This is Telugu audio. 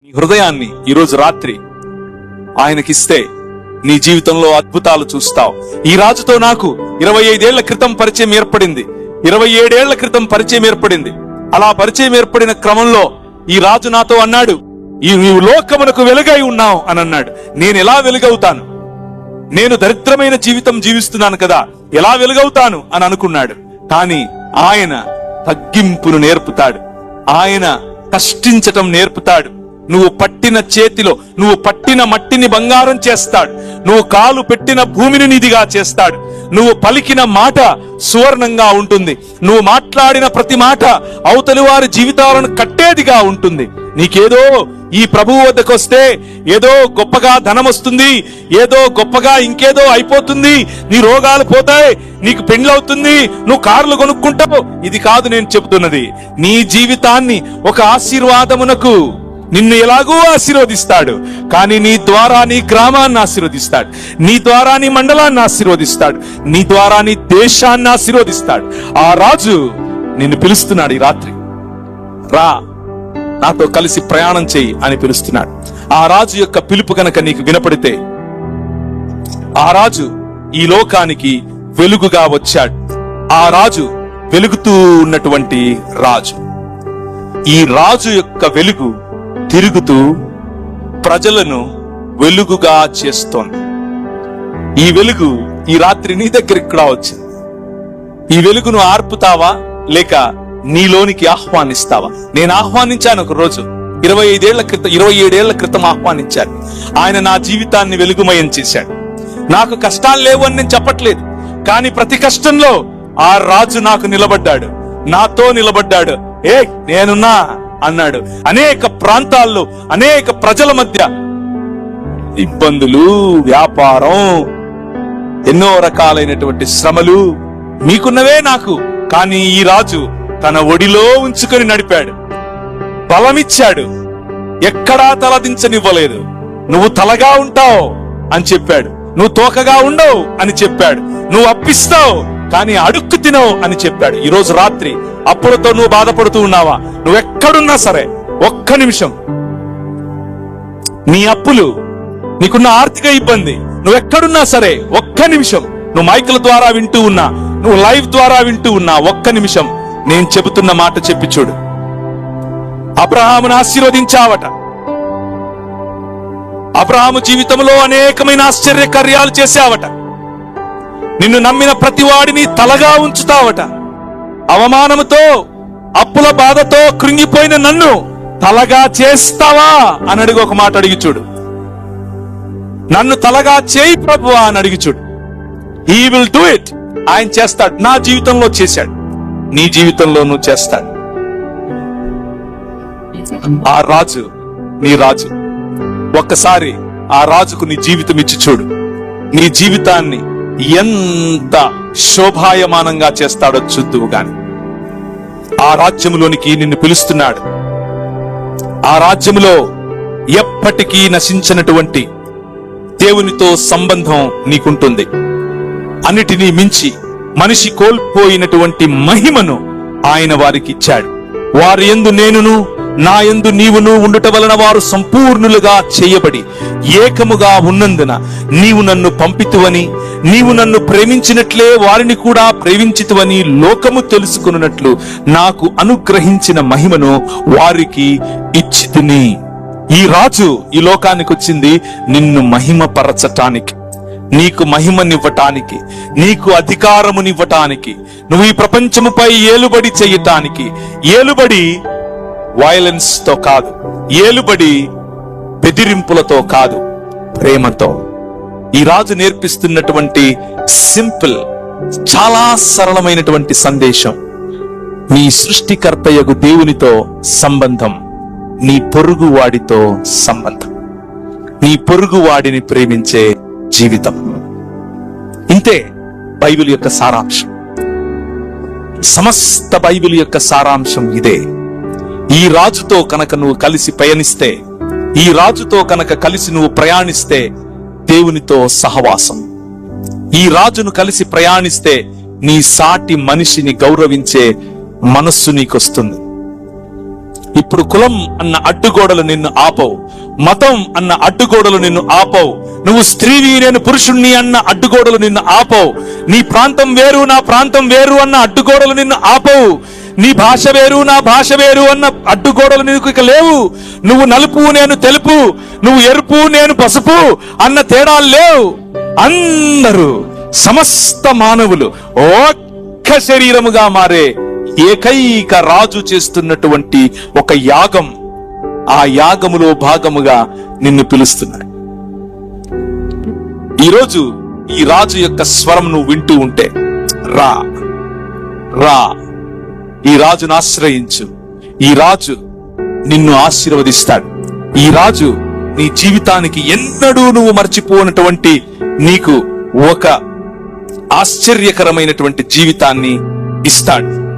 నీ హృదయాన్ని ఈరోజు రాత్రి ఆయనకిస్తే నీ జీవితంలో అద్భుతాలు చూస్తావు. ఈ రాజుతో నాకు 25 ఏళ్ల క్రితం పరిచయం ఏర్పడింది, 27 ఏళ్ల క్రితం పరిచయం ఏర్పడింది. అలా పరిచయం ఏర్పడిన క్రమంలో ఈ రాజు నాతో అన్నాడు, నీవు లోకమునకు వెలుగై ఉన్నావు అని అన్నాడు. నేను ఎలా వెలుగవుతాను? నేను దరిద్రమైన జీవితం జీవిస్తున్నాను కదా, ఎలా వెలుగవుతాను అని అనుకున్నాడు. కానీ ఆయన తగ్గింపును నేర్పుతాడు, ఆయన కష్టించటం నేర్పుతాడు. నువ్వు పట్టిన చేతిలో నువ్వు పట్టిన మట్టిని బంగారం చేస్తాడు, నువ్వు కాలు పెట్టిన భూమిని నిధిగా చేస్తాడు, నువ్వు పలికిన మాట సువర్ణంగా ఉంటుంది, నువ్వు మాట్లాడిన ప్రతి మాట అవతలి వారి జీవితాలను కట్టేదిగా ఉంటుంది. నీకేదో ఈ ప్రభువు వద్దకు వస్తే ఏదో గొప్పగా ధనం వస్తుంది, ఏదో గొప్పగా ఇంకేదో అయిపోతుంది, నీ రోగాలు పోతాయి, నీకు పెండ్లవుతుంది, నువ్వు కార్లు కొనుక్కుంటావు. ఇది కాదు నేను చెబుతున్నది. నీ జీవితాన్ని ఒక ఆశీర్వాదమునకు నిన్ను ఎలాగూ ఆశీర్వదిస్తాడు, కానీ నీ ద్వారా నీ గ్రామాన్ని ఆశీర్వదిస్తాడు, నీ ద్వారా నీ మండలాన్ని ఆశీర్వదిస్తాడు, నీ ద్వారా నీ దేశాన్ని ఆశీర్వదిస్తాడు. ఆ రాజు నిన్ను పిలుస్తున్నాడు, ఈ రాత్రి రా నాతో కలిసి ప్రయాణం చెయ్యి అని పిలుస్తున్నాడు. ఆ రాజు యొక్క పిలుపు కనుక నీకు వినపడితే, ఆ రాజు ఈ లోకానికి వెలుగుగా వచ్చాడు. ఆ రాజు వెలుగుతూ ఉన్నటువంటి రాజు. ఈ రాజు యొక్క వెలుగు తిరుగుతూ ప్రజలను వెలుగుగా చేస్తోంది. ఈ వెలుగు ఈ రాత్రి నీ దగ్గరికి కూడా వచ్చింది. ఈ వెలుగును ఆర్పుతావా లేక నీలోనికి ఆహ్వానిస్తావా? నేను ఆహ్వానించాను ఒక రోజు, 27 ఏళ్ల క్రితం ఆహ్వానించాను. ఆయన నా జీవితాన్ని వెలుగుమయం చేశాడు. నాకు కష్టాలు లేవు అని నేను చెప్పట్లేదు, కానీ ప్రతి కష్టంలో ఆ రాజు నాకు నిలబడ్డాడు, నాతో నిలబడ్డాడు. నేనున్నా అన్నాడు. అనేక ప్రాంతాల్లో అనేక ప్రజల మధ్య ఇబ్బందులు, వ్యాపారం, ఎన్నో రకాలైనటువంటి శ్రమలు మీకున్నవే నాకు, కానీ ఈ రాజు తన ఒడిలో ఉంచుకొని నడిపాడు, బలమిచ్చాడు, ఎక్కడా తలదించనివ్వలేదు. నువ్వు తలగా ఉంటావు అని చెప్పాడు, నువ్వు తోకగా ఉండవు అని చెప్పాడు, నువ్వు అప్పిస్తావు కానీ అడుక్కు తినవు అని చెప్పాడు. ఈ రోజు రాత్రి అప్పులతో నువ్వు బాధపడుతూ ఉన్నావా? నువ్వెక్కడున్నా సరే ఒక్క నిమిషం, నీ అప్పులు, నీకున్న ఆర్థిక ఇబ్బంది, నువ్వెక్కడున్నా సరే ఒక్క నిమిషం, నువ్వు మైకుల ద్వారా వింటూ ఉన్నా, నువ్వు లైవ్ ద్వారా వింటూ ఉన్నా, ఒక్క నిమిషం నేను చెబుతున్న మాట చెప్పి చూడు. అబ్రహామును ఆశీర్వదించావట, అబ్రహాము జీవితంలో అనేకమైన ఆశ్చర్య కార్యాలు చేశావట, నిన్ను నమ్మిన ప్రతి వాడిని తలగా ఉంచుతావట. అవమానముతో అప్పుల బాధతో కృంగిపోయిన నన్ను తలగా చేస్తావా అని అడిగి ఒక మాట అడిగి చూడు. నన్ను తలగా చేయి ప్రభువా అని అడిగి చూడు. He will do it. ఆయన చేస్తాడు. నా జీవితంలో చేశాడు, నీ జీవితంలో నువ్వు చేస్తాడు. ఆ రాజు నీ రాజు. ఒక్కసారి ఆ రాజుకు నీ జీవితం ఇచ్చి చూడు. నీ జీవితాన్ని ఎంత శోభాయమానంగా చేస్తాడో చూద్దువు గాని. ఆ రాజ్యములోనికి నిన్ను పిలుస్తున్నాడు. ఆ రాజ్యములో ఎప్పటికీ నశించినటువంటి దేవునితో సంబంధం నీకుంటుంది. అన్నిటినీ మించి మనిషి కోల్పోయినటువంటి మహిమను ఆయన వారికి ఇచ్చాడు. వారి యందు నేనును నా యందు నీవును ఉండుట వలన వారు సంపూర్ణులుగా చేయబడి ఏకముగా ఉన్నందున నీవు నన్ను పంపితువని, నీవు నన్ను ప్రేమించినట్లే వారిని కూడా ప్రేమించితువని లోకము తెలుసుకున్నట్లు నాకు అనుగ్రహించిన మహిమను వారికి ఇచ్చితిని. ఈ రాజు ఈ లోకానికి వచ్చింది నిన్ను మహిమపరచటానికి, నీకు మహిమనివ్వటానికి, నీకు అధికారమునివ్వటానికి, నువ్వు ఈ ప్రపంచముపై ఏలుబడి చేయటానికి. ఏలుబడి వైలెన్స్ తో కాదు, ఏలుబడి బెదిరింపులతో కాదు, ప్రేమతో. ఈ రాజు నేర్పిస్తున్నటువంటి సింపుల్, చాలా సరళమైనటువంటి సందేశం, నీ సృష్టికర్తయగు దేవునితో సంబంధం, నీ పొరుగు వాడితో సంబంధం, నీ పొరుగు వాడిని ప్రేమించే జీవితం. ఇంతే బైబిల్ యొక్క సారాంశం. సమస్త బైబిల్ యొక్క సారాంశం ఇదే. ఈ రాజుతో కనుక నువ్వు కలిసి పయనిస్తే, ఈ రాజుతో కనుక కలిసి నువ్వు ప్రయాణిస్తే దేవునితో సహవాసం. ఈ రాజును కలిసి ప్రయాణిస్తే నీ సాటి మనిషిని గౌరవించే మనస్సు నీకొస్తుంది. ఇప్పుడు కులం అన్న అడ్డుగోడలు నిన్ను ఆపవు, మతం అన్న అడ్డుగోడలు నిన్ను ఆపవు, నువ్వు స్త్రీవి నేను పురుషుణ్ణి అన్న అడ్డుగోడలు నిన్ను ఆపవు, నీ ప్రాంతం వేరు నా ప్రాంతం వేరు అన్న అడ్డుగోడలు నిన్ను ఆపవు, నీ భాష వేరు నా భాష వేరు అన్న అడ్డుగోడలు నీకు ఇక లేవు. నువ్వు నలుపు నేను తెలుపు, నువ్వు ఎరుపు నేను పసుపు అన్న తేడాలు లేవు. అందరూ సమస్త మానవులు ఒక్క శరీరముగా మారే ఏకైక రాజు చేస్తున్నటువంటి ఒక యాగం, ఆ యాగములో భాగముగా నిన్ను పిలుస్తున్నాడు. ఈరోజు ఈ రాజు యొక్క స్వరం నువ్వు వింటూ ఉంటే, రా రా, ఈ రాజును ఆశ్రయించు, ఈ రాజు నిన్ను ఆశీర్వదిస్తాడు, ఈ రాజు నీ జీవితానికి ఎన్నడూ నువ్వు మర్చిపోనటువంటి నీకు ఒక ఆశ్చర్యకరమైనటువంటి జీవితాన్ని ఇస్తాడు.